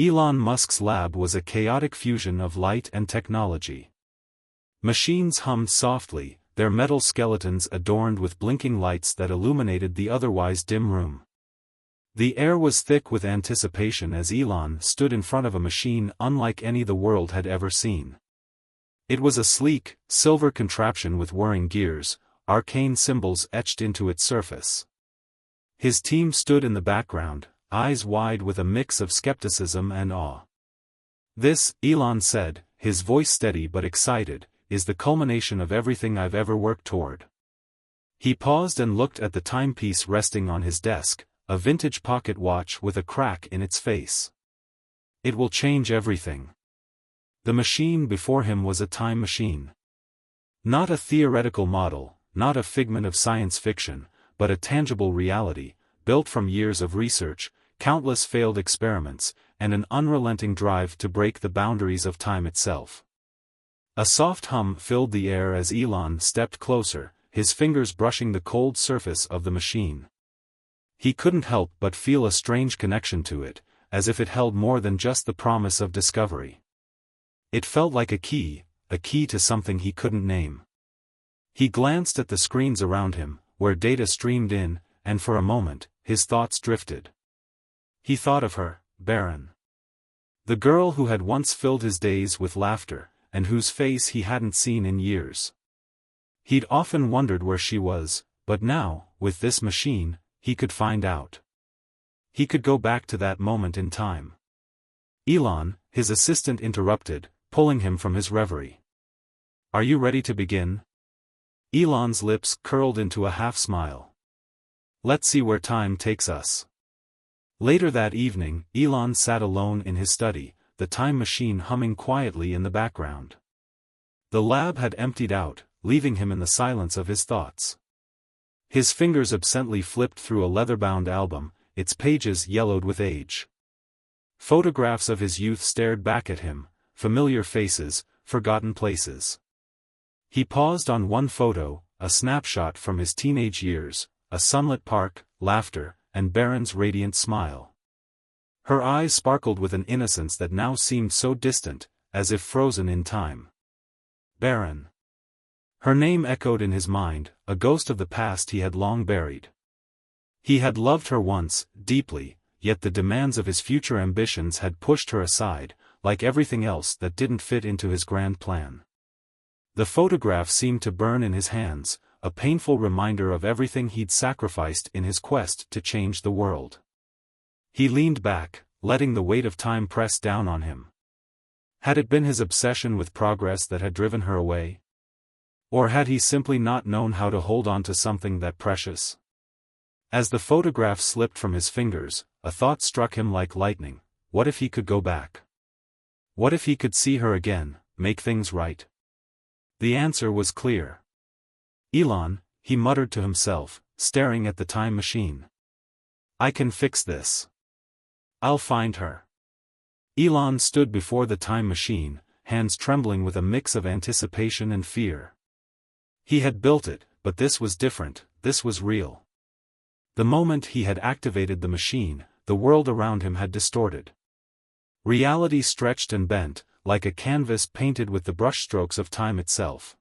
Elon Musk's lab was a chaotic fusion of light and technology. Machines hummed softly, their metal skeletons adorned with blinking lights that illuminated the otherwise dim room. The air was thick with anticipation as Elon stood in front of a machine unlike any the world had ever seen. It was a sleek, silver contraption with whirring gears, arcane symbols etched into its surface. His team stood in the background, eyes wide with a mix of skepticism and awe. "This," Elon said, his voice steady but excited, "is the culmination of everything I've ever worked toward." He paused and looked at the timepiece resting on his desk, a vintage pocket watch with a crack in its face. "It will change everything." The machine before him was a time machine. Not a theoretical model, not a figment of science fiction, but a tangible reality, built from years of research, countless failed experiments, and an unrelenting drive to break the boundaries of time itself. A soft hum filled the air as Elon stepped closer, his fingers brushing the cold surface of the machine. He couldn't help but feel a strange connection to it, as if it held more than just the promise of discovery. It felt like a key to something he couldn't name. He glanced at the screens around him, where data streamed in, and for a moment, his thoughts drifted. He thought of her, Barron. The girl who had once filled his days with laughter, and whose face he hadn't seen in years. He'd often wondered where she was, but now, with this machine, he could find out. He could go back to that moment in time. "Elon," his assistant interrupted, pulling him from his reverie. "Are you ready to begin?" Elon's lips curled into a half-smile. "Let's see where time takes us." Later that evening, Elon sat alone in his study, the time machine humming quietly in the background. The lab had emptied out, leaving him in the silence of his thoughts. His fingers absently flipped through a leather-bound album, its pages yellowed with age. Photographs of his youth stared back at him, familiar faces, forgotten places. He paused on one photo, a snapshot from his teenage years, a sunlit park, laughter, and Barron's radiant smile. Her eyes sparkled with an innocence that now seemed so distant, as if frozen in time. Barron. Her name echoed in his mind, a ghost of the past he had long buried. He had loved her once, deeply, yet the demands of his future ambitions had pushed her aside, like everything else that didn't fit into his grand plan. The photograph seemed to burn in his hands, a painful reminder of everything he'd sacrificed in his quest to change the world. He leaned back, letting the weight of time press down on him. Had it been his obsession with progress that had driven her away? Or had he simply not known how to hold on to something that precious? As the photograph slipped from his fingers, a thought struck him like lightning. What if he could go back? What if he could see her again, make things right? The answer was clear. "Elon," he muttered to himself, staring at the time machine. "I can fix this. I'll find her." Elon stood before the time machine, hands trembling with a mix of anticipation and fear. He had built it, but this was different, this was real. The moment he had activated the machine, the world around him had distorted. Reality stretched and bent, like a canvas painted with the brushstrokes of time itself.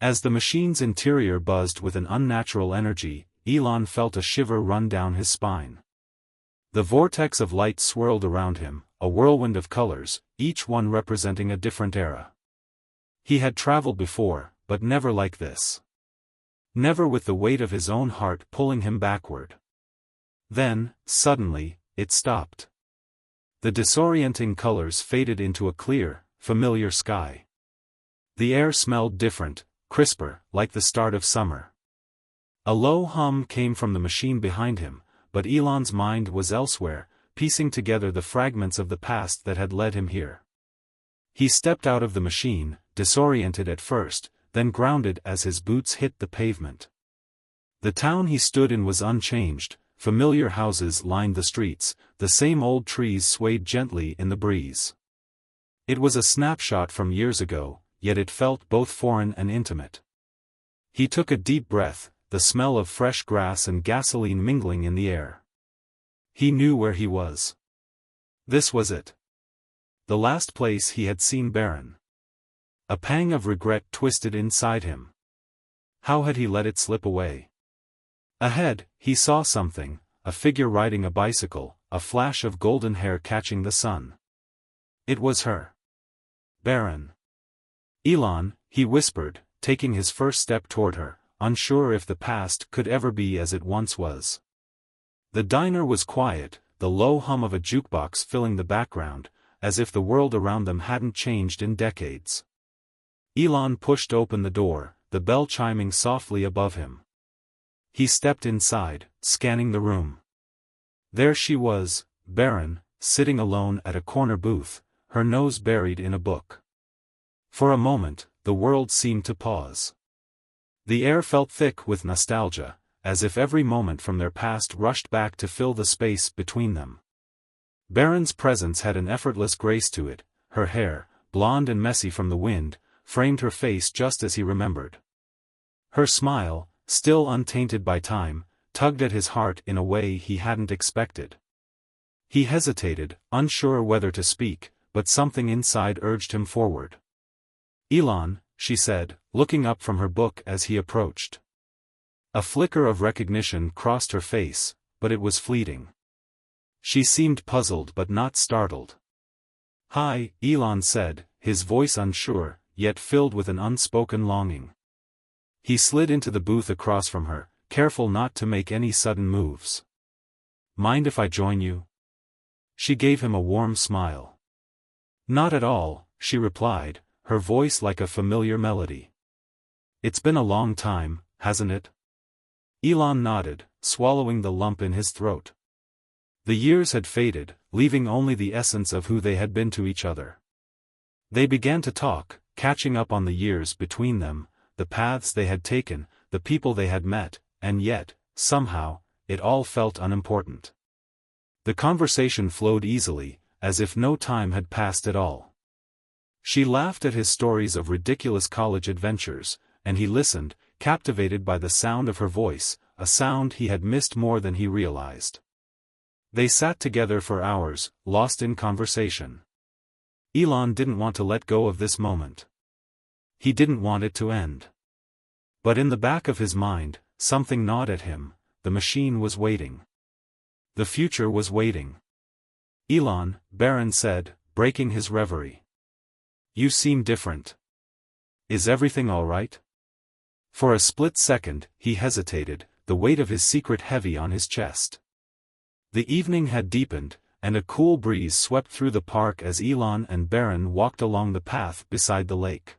As the machine's interior buzzed with an unnatural energy, Elon felt a shiver run down his spine. The vortex of light swirled around him, a whirlwind of colors, each one representing a different era. He had traveled before, but never like this. Never with the weight of his own heart pulling him backward. Then, suddenly, it stopped. The disorienting colors faded into a clear, familiar sky. The air smelled different, crisper, like the start of summer. A low hum came from the machine behind him, but Elon's mind was elsewhere, piecing together the fragments of the past that had led him here. He stepped out of the machine, disoriented at first, then grounded as his boots hit the pavement. The town he stood in was unchanged, familiar houses lined the streets, the same old trees swayed gently in the breeze. It was a snapshot from years ago, yet it felt both foreign and intimate. He took a deep breath, the smell of fresh grass and gasoline mingling in the air. He knew where he was. This was it. The last place he had seen Barron. A pang of regret twisted inside him. How had he let it slip away? Ahead, he saw something, a figure riding a bicycle, a flash of golden hair catching the sun. It was her. Barron. Elon, he whispered, taking his first step toward her, unsure if the past could ever be as it once was. The diner was quiet, the low hum of a jukebox filling the background, as if the world around them hadn't changed in decades. Elon pushed open the door, the bell chiming softly above him. He stepped inside, scanning the room. There she was, Barron, sitting alone at a corner booth, her nose buried in a book. For a moment, the world seemed to pause. The air felt thick with nostalgia, as if every moment from their past rushed back to fill the space between them. Barron's presence had an effortless grace to it, her hair, blonde and messy from the wind, framed her face just as he remembered. Her smile, still untainted by time, tugged at his heart in a way he hadn't expected. He hesitated, unsure whether to speak, but something inside urged him forward. "Elon," she said, looking up from her book as he approached. A flicker of recognition crossed her face, but it was fleeting. She seemed puzzled but not startled. "Hi," Elon said, his voice unsure, yet filled with an unspoken longing. He slid into the booth across from her, careful not to make any sudden moves. "Mind if I join you?" She gave him a warm smile. "Not at all," she replied, her voice like a familiar melody. "It's been a long time, hasn't it?" Elon nodded, swallowing the lump in his throat. The years had faded, leaving only the essence of who they had been to each other. They began to talk, catching up on the years between them, the paths they had taken, the people they had met, and yet, somehow, it all felt unimportant. The conversation flowed easily, as if no time had passed at all. She laughed at his stories of ridiculous college adventures, and he listened, captivated by the sound of her voice, a sound he had missed more than he realized. They sat together for hours, lost in conversation. Elon didn't want to let go of this moment. He didn't want it to end. But in the back of his mind, something gnawed at him. The machine was waiting. The future was waiting. "Elon," Barron said, breaking his reverie. "You seem different. Is everything all right?" For a split second, he hesitated, the weight of his secret heavy on his chest. The evening had deepened, and a cool breeze swept through the park as Elon and Barron walked along the path beside the lake.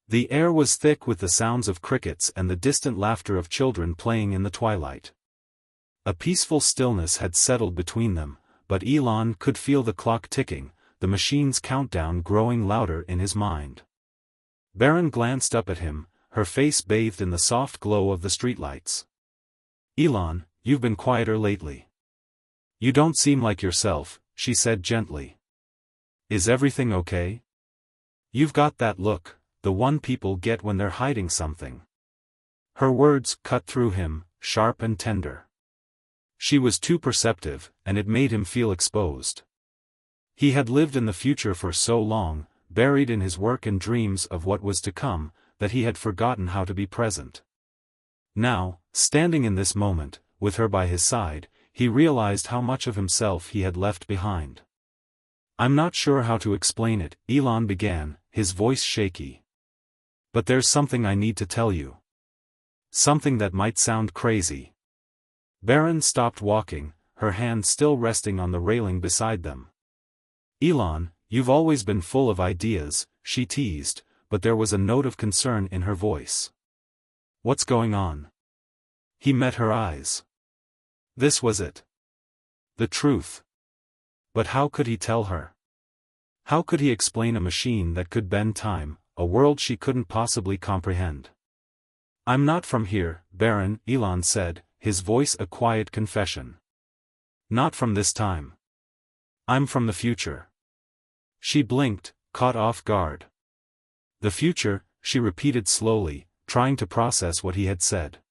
The air was thick with the sounds of crickets and the distant laughter of children playing in the twilight. A peaceful stillness had settled between them, but Elon could feel the clock ticking, the machine's countdown growing louder in his mind. Barron glanced up at him, her face bathed in the soft glow of the streetlights. "Elon, you've been quieter lately. You don't seem like yourself," she said gently. "Is everything okay? You've got that look, the one people get when they're hiding something." Her words cut through him, sharp and tender. She was too perceptive, and it made him feel exposed. He had lived in the future for so long, buried in his work and dreams of what was to come, that he had forgotten how to be present. Now, standing in this moment, with her by his side, he realized how much of himself he had left behind. "I'm not sure how to explain it," Elon began, his voice shaky. "But there's something I need to tell you. Something that might sound crazy." Barron stopped walking, her hand still resting on the railing beside them. "Elon, you've always been full of ideas," she teased, but there was a note of concern in her voice. "What's going on?" He met her eyes. This was it. The truth. But how could he tell her? How could he explain a machine that could bend time, a world she couldn't possibly comprehend? "I'm not from here, Barron," Elon said, his voice a quiet confession. "Not from this time. I'm from the future." She blinked, caught off guard. "The future," she repeated slowly, trying to process what he had said.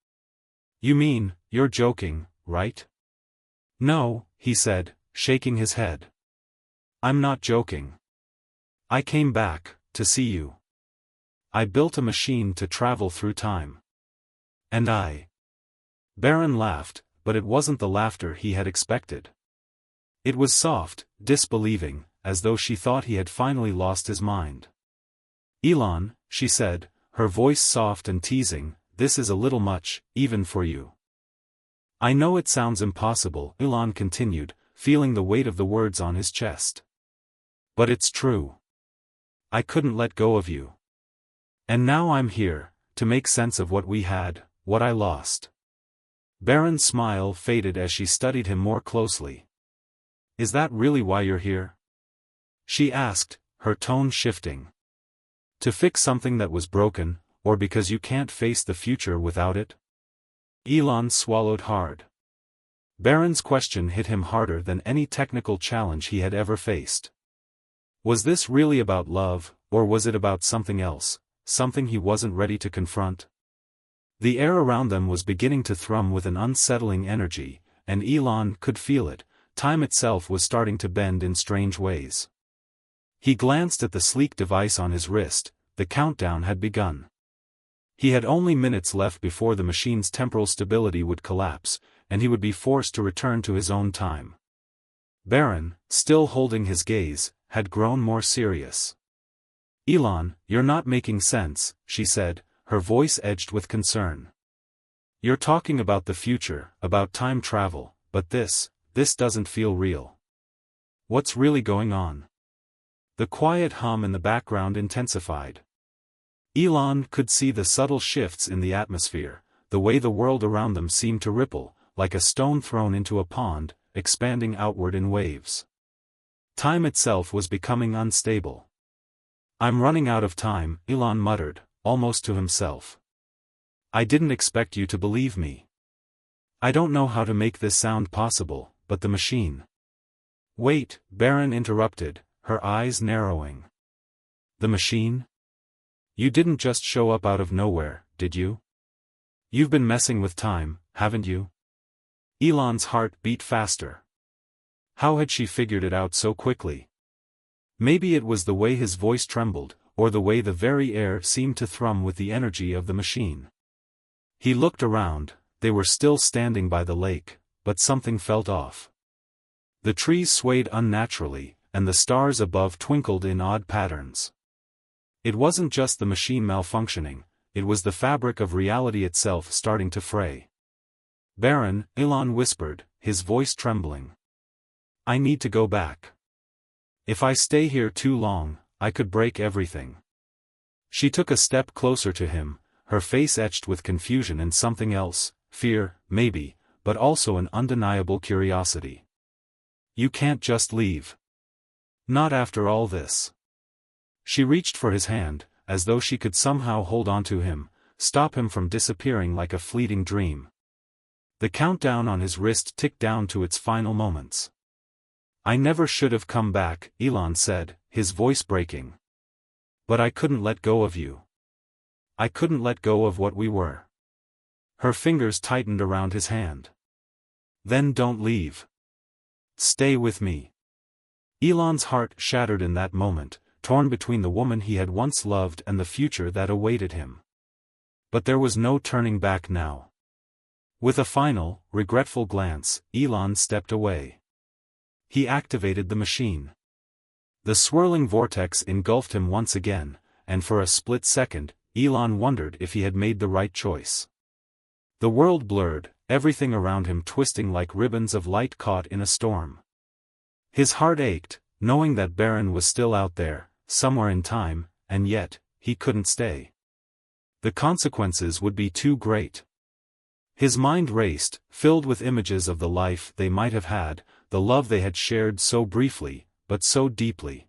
"You mean, you're joking, right?" "No," he said, shaking his head. I'm not joking. I came back, to see you. I built a machine to travel through time. And I. Barron laughed, but it wasn't the laughter he had expected. It was soft, disbelieving, as though she thought he had finally lost his mind. Elon, she said, her voice soft and teasing, this is a little much, even for you. I know it sounds impossible, Elon continued, feeling the weight of the words on his chest. But it's true. I couldn't let go of you. And now I'm here, to make sense of what we had, what I lost. Barron's smile faded as she studied him more closely. Is that really why you're here? She asked, her tone shifting. To fix something that was broken, or because you can't face the future without it? Elon swallowed hard. Barron's question hit him harder than any technical challenge he had ever faced. Was this really about love, or was it about something else, something he wasn't ready to confront? The air around them was beginning to thrum with an unsettling energy, and Elon could feel it. Time itself was starting to bend in strange ways. He glanced at the sleek device on his wrist. The countdown had begun. He had only minutes left before the machine's temporal stability would collapse, and he would be forced to return to his own time. Barron, still holding his gaze, had grown more serious. Elon, you're not making sense, she said, her voice edged with concern. You're talking about the future, about time travel, but this doesn't feel real. What's really going on? The quiet hum in the background intensified. Elon could see the subtle shifts in the atmosphere, the way the world around them seemed to ripple, like a stone thrown into a pond, expanding outward in waves. Time itself was becoming unstable. I'm running out of time, Elon muttered, almost to himself. I didn't expect you to believe me. I don't know how to make this sound possible, but the machine. Wait, Barron interrupted, her eyes narrowing. The machine? You didn't just show up out of nowhere, did you? You've been messing with time, haven't you? Elon's heart beat faster. How had she figured it out so quickly? Maybe it was the way his voice trembled, or the way the very air seemed to thrum with the energy of the machine. He looked around. They were still standing by the lake, but something felt off. The trees swayed unnaturally, and the stars above twinkled in odd patterns. It wasn't just the machine malfunctioning, it was the fabric of reality itself starting to fray. Barron, Elon whispered, his voice trembling. I need to go back. If I stay here too long, I could break everything. She took a step closer to him, her face etched with confusion and something else, fear, maybe, but also an undeniable curiosity. You can't just leave. Not after all this. She reached for his hand, as though she could somehow hold on to him, stop him from disappearing like a fleeting dream. The countdown on his wrist ticked down to its final moments. I never should have come back, Elon said, his voice breaking. But I couldn't let go of you. I couldn't let go of what we were. Her fingers tightened around his hand. Then don't leave. Stay with me. Elon's heart shattered in that moment, torn between the woman he had once loved and the future that awaited him. But there was no turning back now. With a final, regretful glance, Elon stepped away. He activated the machine. The swirling vortex engulfed him once again, and for a split second, Elon wondered if he had made the right choice. The world blurred, everything around him twisting like ribbons of light caught in a storm. His heart ached, knowing that Barron was still out there, somewhere in time, and yet, he couldn't stay. The consequences would be too great. His mind raced, filled with images of the life they might have had, the love they had shared so briefly, but so deeply.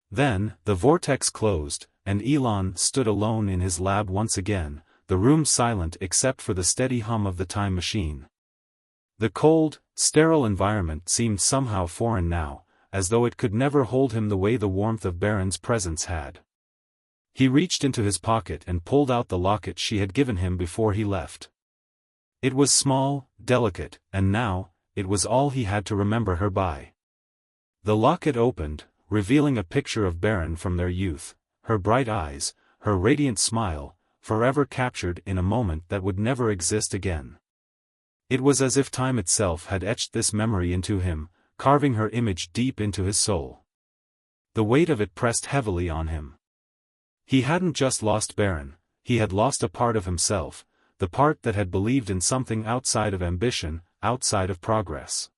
Then, the vortex closed, and Elon stood alone in his lab once again, the room silent except for the steady hum of the time machine. The cold, sterile environment seemed somehow foreign now, as though it could never hold him the way the warmth of Barron's presence had. He reached into his pocket and pulled out the locket she had given him before he left. It was small, delicate, and now, it was all he had to remember her by. The locket opened, revealing a picture of Barron from their youth, her bright eyes, her radiant smile, forever captured in a moment that would never exist again. It was as if time itself had etched this memory into him, carving her image deep into his soul. The weight of it pressed heavily on him. He hadn't just lost Barron, he had lost a part of himself, the part that had believed in something outside of ambition, outside of progress.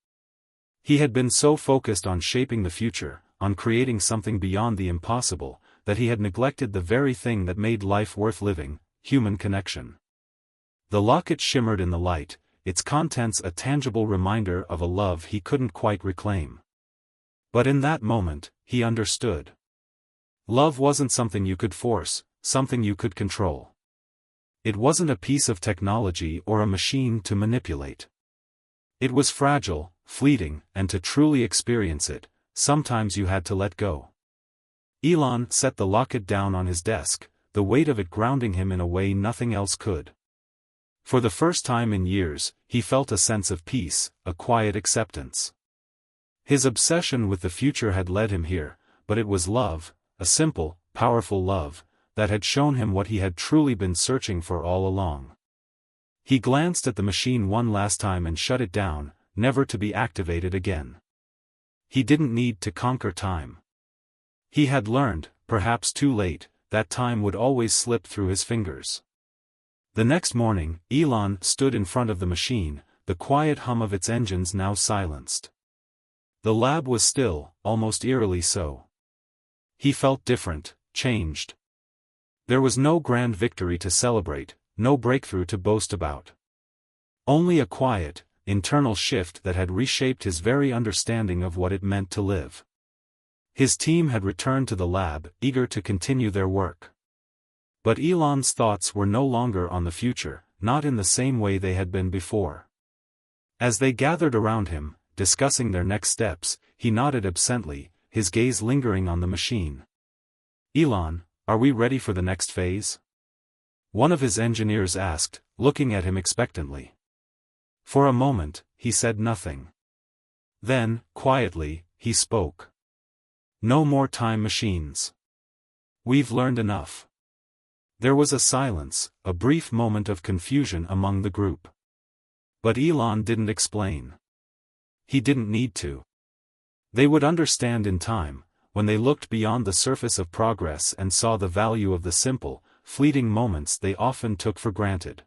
He had been so focused on shaping the future, on creating something beyond the impossible, that he had neglected the very thing that made life worth living, human connection. The locket shimmered in the light, its contents a tangible reminder of a love he couldn't quite reclaim. But in that moment, he understood. Love wasn't something you could force, something you could control. It wasn't a piece of technology or a machine to manipulate. It was fragile, fleeting, and to truly experience it, sometimes you had to let go. Elon set the locket down on his desk, the weight of it grounding him in a way nothing else could. For the first time in years, he felt a sense of peace, a quiet acceptance. His obsession with the future had led him here, but it was love, a simple, powerful love, that had shown him what he had truly been searching for all along. He glanced at the machine one last time and shut it down, never to be activated again. He didn't need to conquer time. He had learned, perhaps too late, that time would always slip through his fingers. The next morning, Elon stood in front of the machine, the quiet hum of its engines now silenced. The lab was still, almost eerily so. He felt different, changed. There was no grand victory to celebrate, no breakthrough to boast about. Only a quiet, internal shift that had reshaped his very understanding of what it meant to live. His team had returned to the lab, eager to continue their work. But Elon's thoughts were no longer on the future, not in the same way they had been before. As they gathered around him, discussing their next steps, he nodded absently, his gaze lingering on the machine. "Elon, are we ready for the next phase?" one of his engineers asked, looking at him expectantly. For a moment, he said nothing. Then, quietly, he spoke. "No more time machines. We've learned enough." There was a silence, a brief moment of confusion among the group. But Elon didn't explain. He didn't need to. They would understand in time, when they looked beyond the surface of progress and saw the value of the simple, fleeting moments they often took for granted.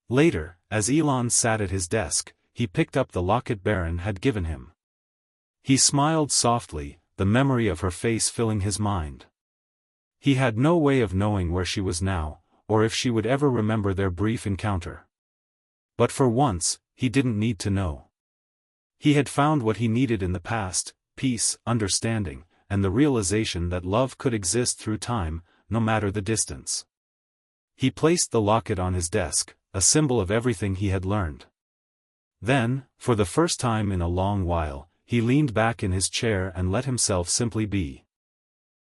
Later, as Elon sat at his desk, he picked up the locket Barron had given him. He smiled softly, the memory of her face filling his mind. He had no way of knowing where she was now, or if she would ever remember their brief encounter. But for once, he didn't need to know. He had found what he needed in the past: peace, understanding, and the realization that love could exist through time, no matter the distance. He placed the locket on his desk, a symbol of everything he had learned. Then, for the first time in a long while, he leaned back in his chair and let himself simply be.